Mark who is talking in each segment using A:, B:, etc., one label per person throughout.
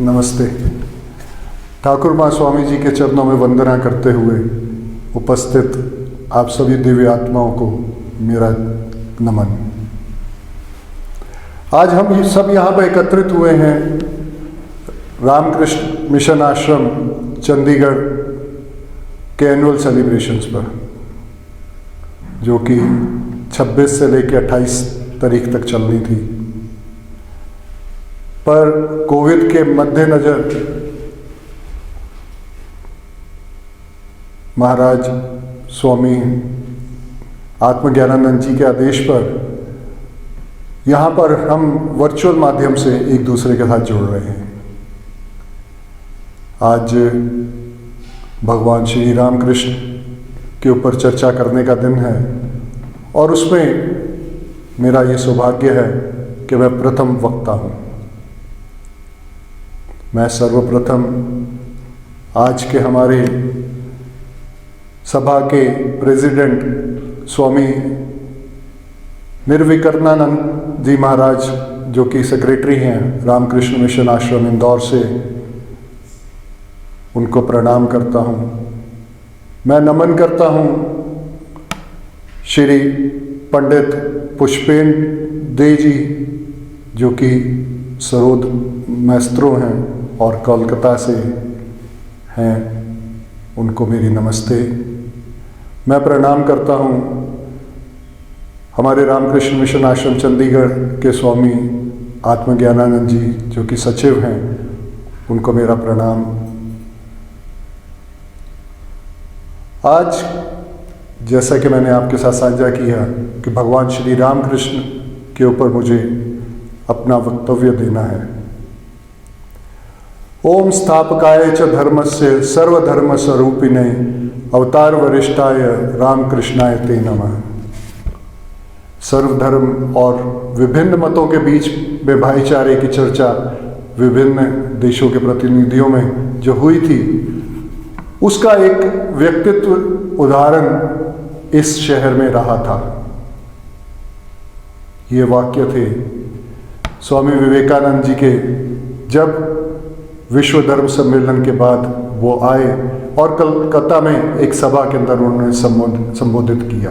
A: नमस्ते। ठाकुर माँ स्वामी जी के चरणों में वंदना करते हुए उपस्थित आप सभी दिव्य आत्माओं को मेरा नमन। आज हम सब यहाँ पर एकत्रित हुए हैं रामकृष्ण मिशन आश्रम चंडीगढ़ के एनुअल सेलिब्रेशंस पर, जो कि 26 से लेकर 28 तारीख तक चलनी थी। पर कोविड के मद्देनजर महाराज स्वामी आत्मज्ञानानंद जी के आदेश पर यहाँ पर हम वर्चुअल माध्यम से एक दूसरे के साथ जुड़ रहे हैं। आज भगवान श्री रामकृष्ण के ऊपर चर्चा करने का दिन है और उसमें मेरा ये सौभाग्य है कि मैं प्रथम वक्ता हूँ। मैं सर्वप्रथम आज के हमारे सभा के प्रेसिडेंट स्वामी निर्विकर्णानंद जी महाराज, जो कि सेक्रेटरी हैं रामकृष्ण मिशन आश्रम इंदौर से, उनको प्रणाम करता हूँ। मैं नमन करता हूँ श्री पंडित पुष्पेन दे जी, जो कि सरोद मैस्त्रो हैं और कोलकाता से हैं, उनको मेरी नमस्ते। मैं प्रणाम करता हूँ हमारे रामकृष्ण मिशन आश्रम चंडीगढ़ के स्वामी आत्मज्ञानानंद जी, जो कि सचिव हैं, उनको मेरा प्रणाम। आज जैसा कि मैंने आपके साथ साझा किया कि भगवान श्री रामकृष्ण के ऊपर मुझे अपना वक्तव्य देना है। ओम स्थापकाय च धर्मस्य सर्वधर्म स्वरूपिणे अवतार वरिष्ठाय रामकृष्णाय ते नमः। सर्वधर्म और विभिन्न मतों के बीच में भाईचारे की चर्चा विभिन्न देशों के प्रतिनिधियों में जो हुई थी, उसका एक व्यक्तित्व उदाहरण इस शहर में रहा था। ये वाक्य थे स्वामी विवेकानंद जी के, जब विश्व धर्म सम्मेलन के बाद वो आए और कलकत्ता में एक सभा के अंदर उन्होंने संबोधित किया,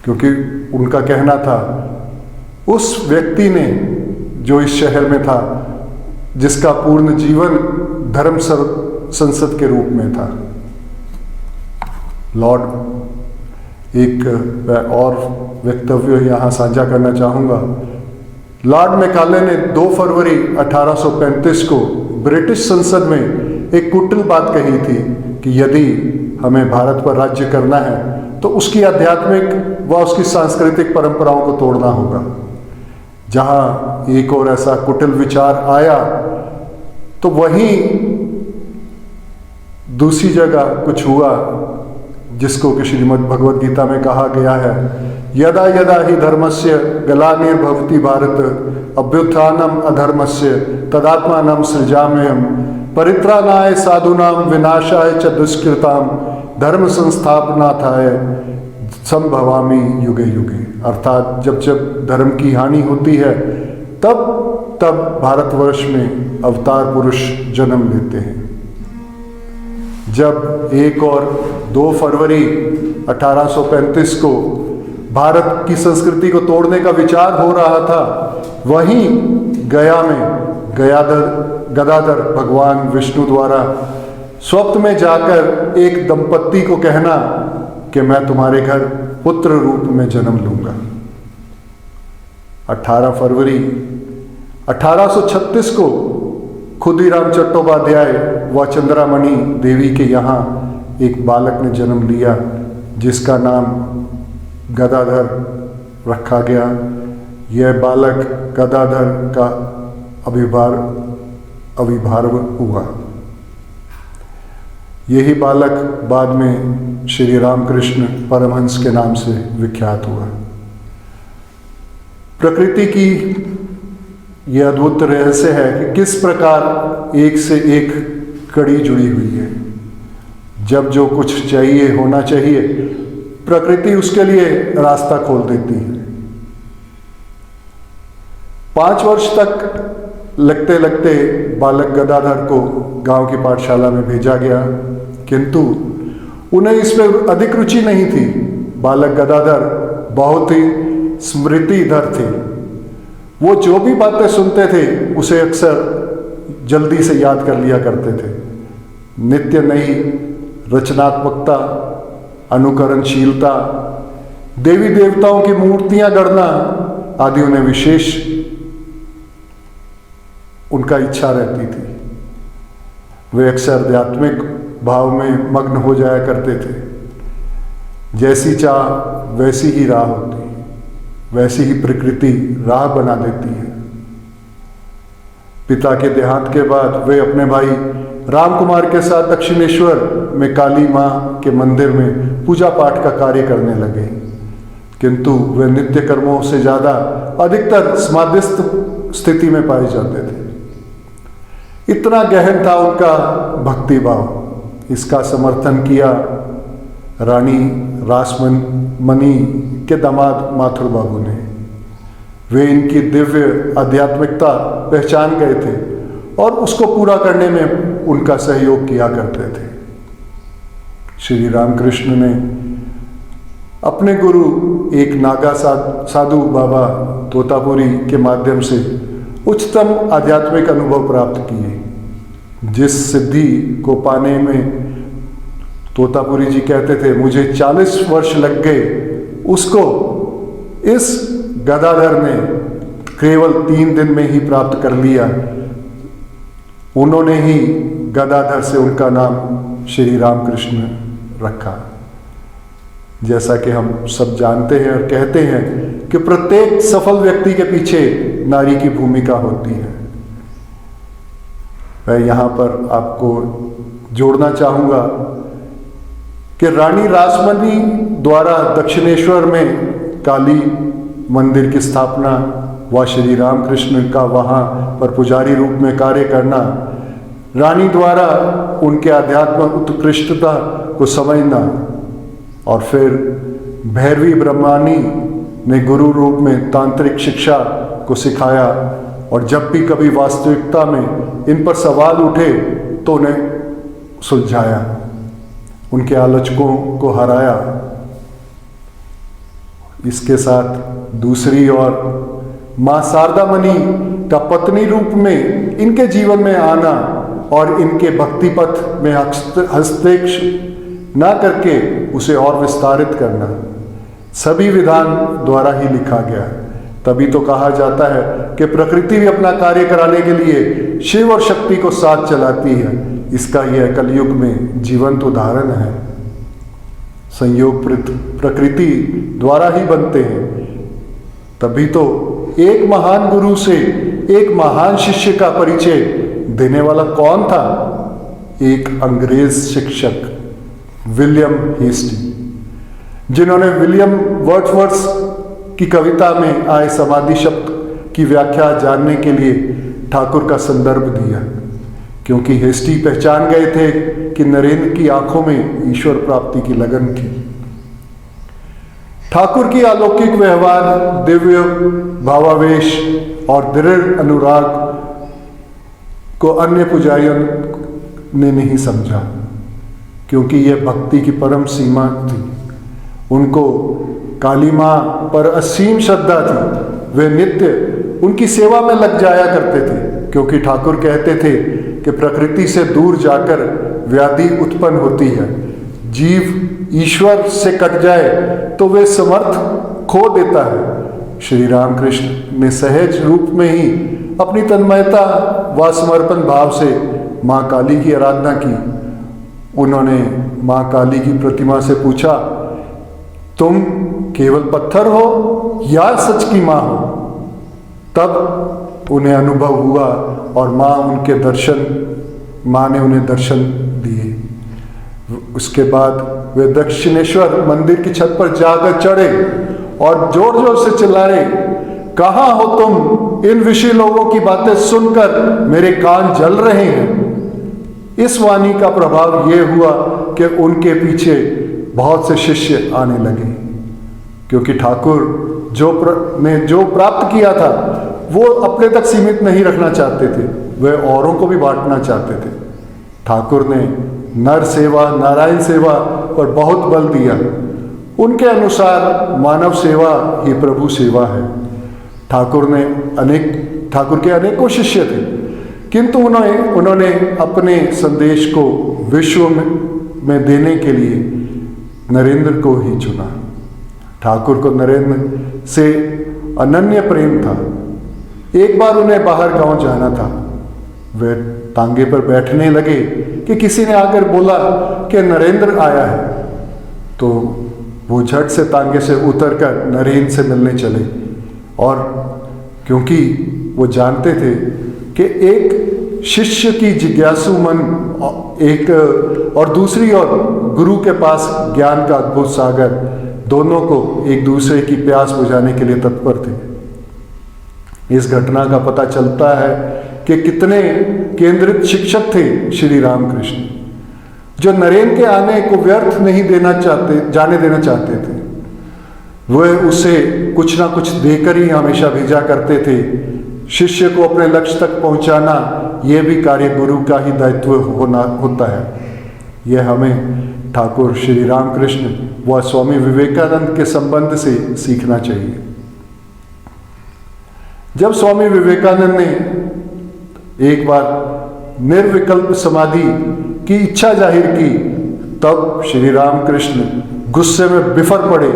A: क्योंकि उनका कहना था उस व्यक्ति ने जो इस शहर में था, जिसका पूर्ण जीवन धर्म संसद के रूप में था। लॉर्ड, एक और वक्तव्य यहाँ साझा करना चाहूँगा। लॉर्ड मैकाले ने 2 फरवरी 1835 को ब्रिटिश संसद में एक कुटिल बात कही थी कि यदि हमें भारत पर राज्य करना है तो उसकी आध्यात्मिक व उसकी सांस्कृतिक परंपराओं को तोड़ना होगा। जहाँ एक और ऐसा कुटिल विचार आया तो वहीं दूसरी जगह कुछ हुआ, जिसको कि श्रीमद् भगवद गीता में कहा गया है, यदा यदा ही धर्मस्य ग्लानिर्भवति भारत अभ्युत्थानम अधर्मस्य तदात्मानं सृजाम्यहम् परित्राणाय साधूनां विनाशाय च दुष्कृतां धर्म संस्थापनार्थाय संभवामि युगे युगे। अर्थात जब जब धर्म की हानि होती है तब भारतवर्ष में अवतार पुरुष जन्म लेते हैं। जब 1 और 2 फरवरी 1835 को भारत की संस्कृति को तोड़ने का विचार हो रहा था, वहीं गया में गदाधर भगवान विष्णु द्वारा स्वप्न में जाकर एक दंपत्ति को कहना कि मैं तुम्हारे घर पुत्र रूप में जन्म लूंगा। 18 फरवरी 1836 को खुदीराम चट्टोपाध्याय व चंद्रामणि देवी के यहाँ एक बालक ने जन्म लिया, जिसका नाम गदाधर रखा गया। यह बालक गदाधर का अभिभार्व हुआ। यही बालक बाद में श्री रामकृष्ण परमहंस के नाम से विख्यात हुआ। प्रकृति की यह अद्भुत रहस्य है कि किस प्रकार एक से एक कड़ी जुड़ी हुई है। जब जो कुछ चाहिए, होना चाहिए, प्रकृति उसके लिए रास्ता खोल देती है। 5 वर्ष तक लगते लगते बालक गदाधर को गांव की पाठशाला में भेजा गया, किंतु उन्हें इसमें अधिक रुचि नहीं थी। बालक गदाधर बहुत ही स्मृतिधर थे। वो जो भी बातें सुनते थे उसे अक्सर जल्दी से याद कर लिया करते थे। नित्य नई रचनात्मकता, अनुकरणशीलता, देवी देवताओं की मूर्तियां गढ़ना आदि उन्हें विशेष उनका इच्छा रहती थी। वे अक्सर आध्यात्मिक भाव में मग्न हो जाया करते थे। जैसी चाह वैसी ही राह होती है, वैसी ही प्रकृति राह बना देती है। पिता के देहांत के बाद वे अपने भाई राम कुमार के साथ दक्षिणेश्वर में काली मां के मंदिर में पूजा पाठ का कार्य करने लगे, किंतु वे नित्य कर्मों से ज्यादा अधिकतर समाधिस्थ स्थिति में पाए जाते थे। इतना गहन था उनका भक्ति भाव। इसका समर्थन किया रानी रासमणी के दामाद माथुर बाबू ने। वे इनकी दिव्य आध्यात्मिकता पहचान गए थे और उसको पूरा करने में उनका सहयोग किया करते थे। श्री रामकृष्ण ने अपने गुरु एक नागा साधु बाबा तोतापुरी के माध्यम से उच्चतम आध्यात्मिक अनुभव प्राप्त किए। जिस सिद्धि को पाने में तोतापुरी जी कहते थे मुझे 40 वर्ष लग गए, उसको इस गदाधर ने केवल 3 दिन में ही प्राप्त कर लिया। उन्होंने ही गदाधर से उनका नाम श्री रामकृष्ण रखा। जैसा कि हम सब जानते हैं और कहते हैं कि प्रत्येक सफल व्यक्ति के पीछे नारी की भूमिका होती है। मैं यहाँ पर आपको जोड़ना चाहूँगा कि रानी रासमणी द्वारा दक्षिणेश्वर में काली मंदिर की स्थापना व श्री रामकृष्ण का वहाँ पर पुजारी रूप में कार्य करना, रानी द्वारा उनके आध्यात्मिक उत्कृष्टता को समझना, और फिर भैरवी ब्रह्मानी ने गुरु रूप में तांत्रिक शिक्षा को सिखाया, और जब भी कभी वास्तविकता में इन पर सवाल उठे तो उन्हें सुलझाया, उनके आलोचकों को हराया। इसके साथ दूसरी ओर मां शारदामणि का पत्नी रूप में इनके जीवन में आना और इनके भक्ति पथ में हस्तक्षेप न करके उसे और विस्तारित करना, सभी विधान द्वारा ही लिखा गया। तभी तो कहा जाता है कि प्रकृति भी अपना कार्य कराने के लिए शिव और शक्ति को साथ चलाती है। इसका यह कलयुग में जीवंत उदाहरण है। संयोग प्रकृति द्वारा ही बनते हैं। तभी तो एक महान गुरु से एक महान शिष्य का परिचय देने वाला कौन था? एक अंग्रेज शिक्षक विलियम हेस्टी, जिन्होंने विलियम वर्ड्सवर्थ की कविता में आए समाधि शब्द की व्याख्या जानने के लिए ठाकुर का संदर्भ दिया, क्योंकि हेस्टी पहचान गए थे कि नरेंद्र की आंखों में ईश्वर प्राप्ति की लगन थी। ठाकुर की अलौकिक व्यवहार, दिव्य भावावेश और दृढ़ अनुराग को अन्य पुजारियों ने नहीं समझा, क्योंकि यह भक्ति की परम सीमा थी। उनको काली मां पर असीम श्रद्धा थी। वे नित्य उनकी सेवा में लग जाया करते थे, क्योंकि ठाकुर कहते थे कि प्रकृति से दूर जाकर व्याधि उत्पन्न होती है। जीव ईश्वर से कट जाए तो वे समर्थ खो देता है। श्री रामकृष्ण ने सहज रूप में ही अपनी तन्मयता व समर्पण भाव से मां काली की आराधना की। उन्होंने मां काली की प्रतिमा से पूछा, तुम केवल पत्थर हो या सच की मां हो? तब उन्हें अनुभव हुआ और मां ने उन्हें दर्शन दिए। उसके बाद वे दक्षिणेश्वर मंदिर की छत पर जाकर चढ़े और जोर जोर से चिल्लाए, कहाँ हो तुम? इन विषय लोगों की बातें सुनकर मेरे कान जल रहे हैं। इस वाणी का प्रभाव यह हुआ कि उनके पीछे बहुत से शिष्य आने लगे, क्योंकि ठाकुर ने जो प्राप्त किया था वो अपने तक सीमित नहीं रखना चाहते थे, वह औरों को भी बांटना चाहते थे। ठाकुर ने नर सेवा, नारायण सेवा पर बहुत बल दिया। उनके अनुसार मानव सेवा ही प्रभु सेवा है। ठाकुर के अनेकों शिष्य थे, किंतु उन्होंने अपने संदेश को विश्व में देने के लिए नरेंद्र को ही चुना। ठाकुर को नरेंद्र से अनन्य प्रेम था। एक बार उन्हें बाहर गांव जाना था। वे तांगे पर बैठने लगे कि किसी ने आकर बोला कि नरेंद्र आया है। तो वो झट से तांगे से उतरकर नरेंद्र से मिलने चले, और क्योंकि वो जानते थे कि एक शिष्य की जिज्ञासु मन एक और दूसरी ओर गुरु के पास ज्ञान का अद्भुत सागर, दोनों को एक दूसरे की प्यास बुझाने के लिए तत्पर थे। इस घटना का पता चलता है कि कितने केंद्रित शिक्षक थे श्री रामकृष्ण, जो नरेंद्र के आने को व्यर्थ नहीं जाने देना चाहते थे। वह उसे कुछ ना कुछ देकर ही हमेशा भेजा करते थे। शिष्य को अपने लक्ष्य तक पहुंचाना, यह भी कार्य गुरु का ही दायित्व होता है। यह हमें ठाकुर श्री रामकृष्ण व स्वामी विवेकानंद के संबंध से सीखना चाहिए। जब स्वामी विवेकानंद ने एक बार निर्विकल्प समाधि की इच्छा जाहिर की, तब श्री रामकृष्ण गुस्से में बिफर पड़े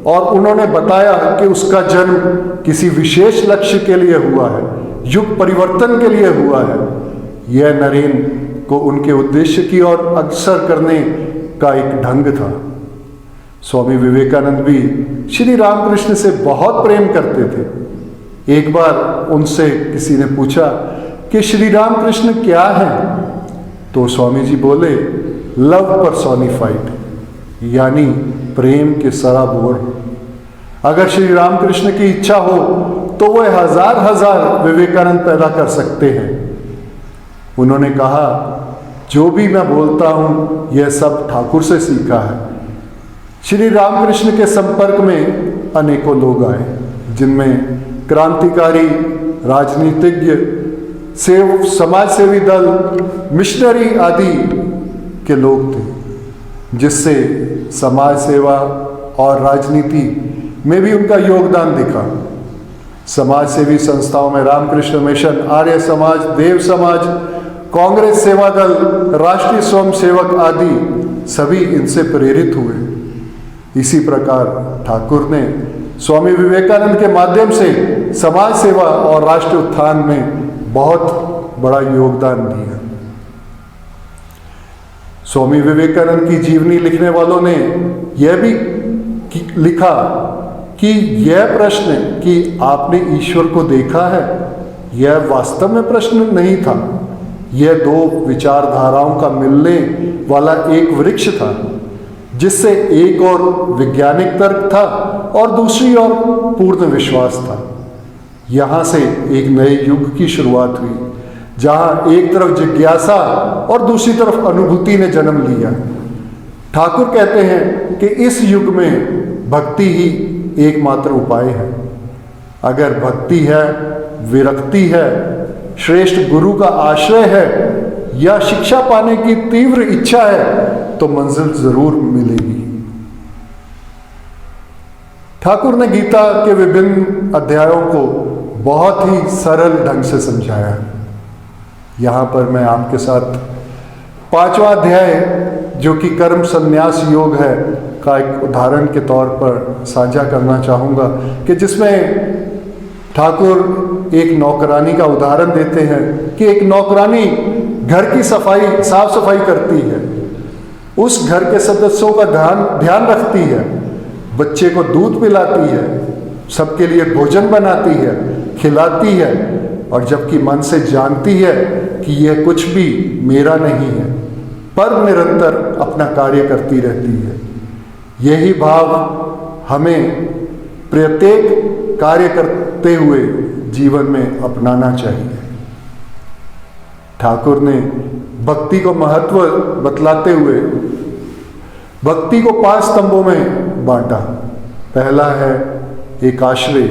A: और उन्होंने बताया कि उसका जन्म किसी विशेष लक्ष्य के लिए हुआ है, युग परिवर्तन के लिए हुआ है। यह नरेंद्र को उनके उद्देश्य की ओर अग्रसर करने का एक ढंग था। स्वामी विवेकानंद भी श्री रामकृष्ण से बहुत प्रेम करते थे। एक बार उनसे किसी ने पूछा कि श्री रामकृष्ण क्या है, तो स्वामी जी बोले, लव पर्सोनिफाइड, यानी प्रेम के सराबोर। अगर श्री रामकृष्ण की इच्छा हो तो वह हजार हजार विवेकानंद पैदा कर सकते हैं। उन्होंने कहा, जो भी मैं बोलता हूं यह सब ठाकुर से सीखा है। श्री रामकृष्ण के संपर्क में अनेकों लोग आए, जिनमें क्रांतिकारी, राजनीतिज्ञ, समाज सेवी दल, मिशनरी आदि के लोग थे, जिससे समाज सेवा और राजनीति में भी उनका योगदान दिखा। समाज सेवी संस्थाओं में रामकृष्ण मिशन, आर्य समाज, देव समाज, कांग्रेस सेवा दल, राष्ट्रीय स्वयं सेवक आदि सभी इनसे प्रेरित हुए। इसी प्रकार ठाकुर ने स्वामी विवेकानंद के माध्यम से समाज सेवा और राष्ट्र उत्थान में बहुत बड़ा योगदान दिया। स्वामी विवेकानंद की जीवनी लिखने वालों ने यह भी लिखा कि यह प्रश्न कि आपने ईश्वर को देखा है, यह वास्तव में प्रश्न नहीं था। यह दो विचारधाराओं का मिलने वाला एक वृक्ष था, जिससे एक और वैज्ञानिक तर्क था और दूसरी ओर पूर्ण विश्वास था। यहाँ से एक नए युग की शुरुआत हुई, जहाँ एक तरफ जिज्ञासा और दूसरी तरफ अनुभूति ने जन्म लिया। ठाकुर कहते हैं कि इस युग में भक्ति ही एकमात्र उपाय है। अगर भक्ति है, विरक्ति है, श्रेष्ठ गुरु का आश्रय है या शिक्षा पाने की तीव्र इच्छा है, तो मंजिल जरूर मिलेगी। ठाकुर ने गीता के विभिन्न अध्यायों को बहुत ही सरल ढंग से समझाया। यहाँ पर मैं आपके साथ 5वां अध्याय, जो कि कर्म संन्यास योग है, का एक उदाहरण के तौर पर साझा करना चाहूँगा, कि जिसमें ठाकुर एक नौकरानी का उदाहरण देते हैं कि एक नौकरानी घर की साफ सफाई करती है, उस घर के सदस्यों का ध्यान रखती है, बच्चे को दूध पिलाती है, सबके लिए भोजन बनाती है, खिलाती है, और जबकि मन से जानती है कि यह कुछ भी मेरा नहीं है, पर निरंतर अपना कार्य करती रहती है। यही भाव हमें प्रत्येक कार्य करते हुए जीवन में अपनाना चाहिए। ठाकुर ने भक्ति को महत्व बतलाते हुए भक्ति को 5 स्तंभों में बांटा। पहला है एक आश्रय।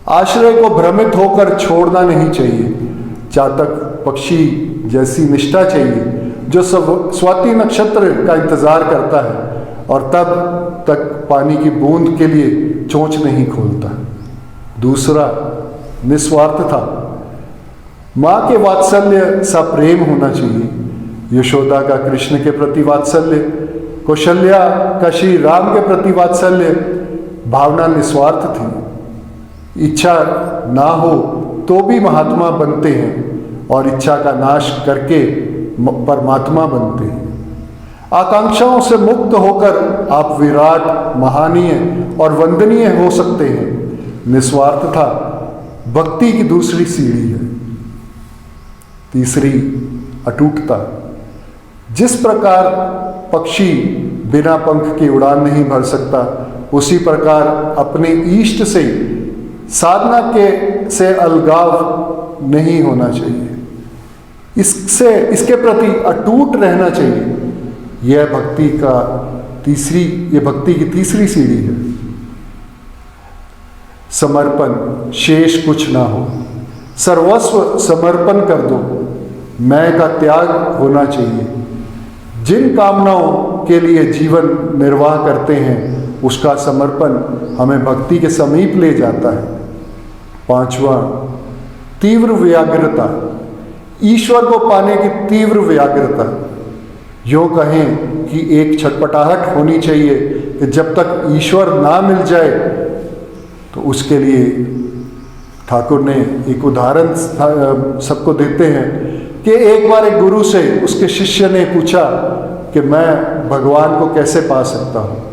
A: आश्रय को भ्रमित होकर छोड़ना नहीं चाहिए। चातक पक्षी जैसी निष्ठा चाहिए जो स्वाति नक्षत्र का इंतजार करता है और तब तक पानी की बूंद के लिए चोंच नहीं खोलता। दूसरा, निस्वार्थता। माँ के वात्सल्य सा प्रेम होना चाहिए। यशोदा का कृष्ण के प्रति वात्सल्य, कौशल्या का श्री राम के प्रति वात्सल्य भावना निस्वार्थ थी। इच्छा ना हो तो भी महात्मा बनते हैं और इच्छा का नाश करके परमात्मा बनते हैं। आकांक्षाओं से मुक्त होकर आप विराट, महनीय और वंदनीय हो सकते हैं। निस्वार्थता भक्ति की दूसरी सीढ़ी है। तीसरी, अटूटता। जिस प्रकार पक्षी बिना पंख के उड़ान नहीं भर सकता, उसी प्रकार अपने इष्ट से साधना से अलगाव नहीं होना चाहिए। इसके प्रति अटूट रहना चाहिए। यह भक्ति की तीसरी सीढ़ी है। समर्पण, शेष कुछ ना हो, सर्वस्व समर्पण कर दो। मैं का त्याग होना चाहिए। जिन कामनाओं के लिए जीवन निर्वाह करते हैं उसका समर्पण हमें भक्ति के समीप ले जाता है। पांचवा, तीव्र व्याग्रता। ईश्वर को पाने की तीव्र व्याग्रता। यूँ कहें कि एक छटपटाहट होनी चाहिए कि जब तक ईश्वर ना मिल जाए, तो उसके लिए ठाकुर ने एक उदाहरण सबको देते हैं कि एक बार एक गुरु से उसके शिष्य ने पूछा कि मैं भगवान को कैसे पा सकता हूँ।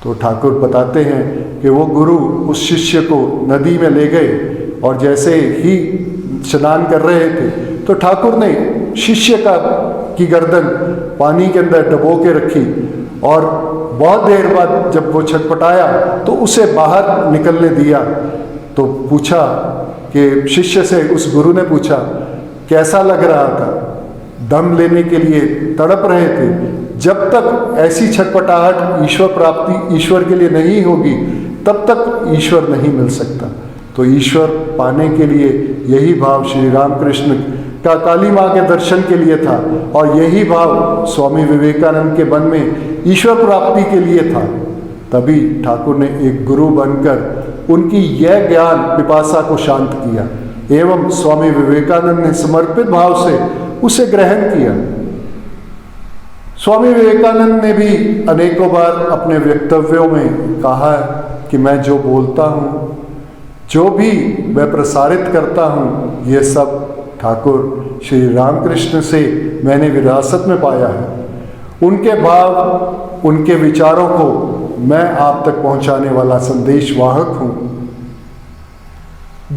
A: तो ठाकुर बताते हैं कि वो गुरु उस शिष्य को नदी में ले गए और जैसे ही स्नान कर रहे थे तो ठाकुर ने शिष्य की गर्दन पानी के अंदर डबो के रखी और बहुत देर बाद जब वो छटपटाया तो उसे बाहर निकलने दिया। तो पूछा कि शिष्य से उस गुरु ने पूछा कैसा लग रहा था, दम लेने के लिए तड़प रहे थे। जब तक ऐसी छटपटाहट ईश्वर प्राप्ति ईश्वर के लिए नहीं होगी तब तक ईश्वर नहीं मिल सकता। तो ईश्वर पाने के लिए यही भाव श्री रामकृष्ण का काली माँ के दर्शन के लिए था और यही भाव स्वामी विवेकानंद के मन में ईश्वर प्राप्ति के लिए था। तभी ठाकुर ने एक गुरु बनकर उनकी यह ज्ञान पिपासा को शांत किया एवं स्वामी विवेकानंद ने समर्पित भाव से उसे ग्रहण किया। स्वामी विवेकानंद ने भी अनेकों बार अपने वक्तव्यों में कहा कि मैं जो बोलता हूँ, जो भी मैं प्रसारित करता हूँ, ये सब ठाकुर श्री रामकृष्ण से मैंने विरासत में पाया है। उनके भाव, उनके विचारों को मैं आप तक पहुंचाने वाला संदेशवाहक हूं।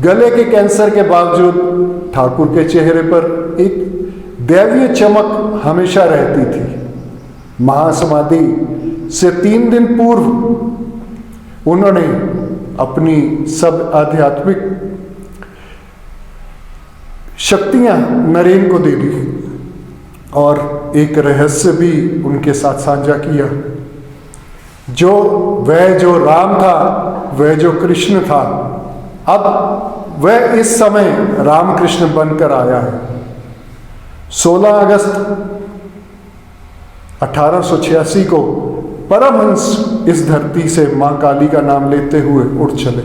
A: गले के कैंसर के बावजूद ठाकुर के चेहरे पर एक दैवीय चमक हमेशा रहती थी। महासमाधि से 3 दिन पूर्व उन्होंने अपनी सब आध्यात्मिक शक्तियां नरेन को दे दी और एक रहस्य भी उनके साथ साझा किया। जो राम था, वह जो कृष्ण था, अब वह इस समय रामकृष्ण बनकर आया है। 16 अगस्त 1886 को परमहंस इस धरती से मां काली का नाम लेते हुए उठ चले।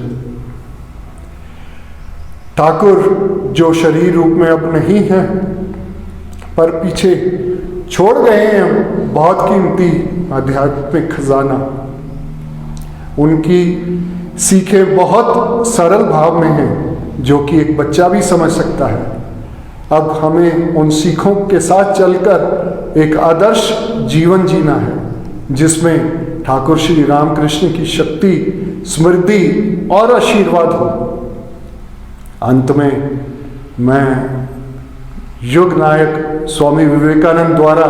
A: ठाकुर जो शरीर रूप में अब नहीं है पर पीछे छोड़ गए हैं बहुत कीमती आध्यात्मिक खजाना। उनकी सीखें बहुत सरल भाव में हैं जो कि एक बच्चा भी समझ सकता है। अब हमें उन सीखों के साथ चलकर एक आदर्श जीवन जीना है जिसमें ठाकुर श्री रामकृष्ण की शक्ति, समृद्धि और आशीर्वाद हो। अंत में मैं युग नायक स्वामी विवेकानंद द्वारा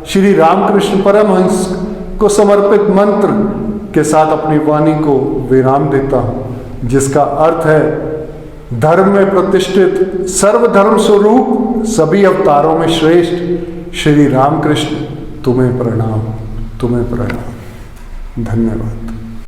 A: श्री रामकृष्ण परमहंस को समर्पित मंत्र के साथ अपनी वाणी को विराम देता हूँ, जिसका अर्थ है धर्म में प्रतिष्ठित, सर्वधर्म स्वरूप, सभी अवतारों में श्रेष्ठ श्री रामकृष्ण, तुम्हें प्रणाम, तुम्हें प्रणाम। धन्यवाद।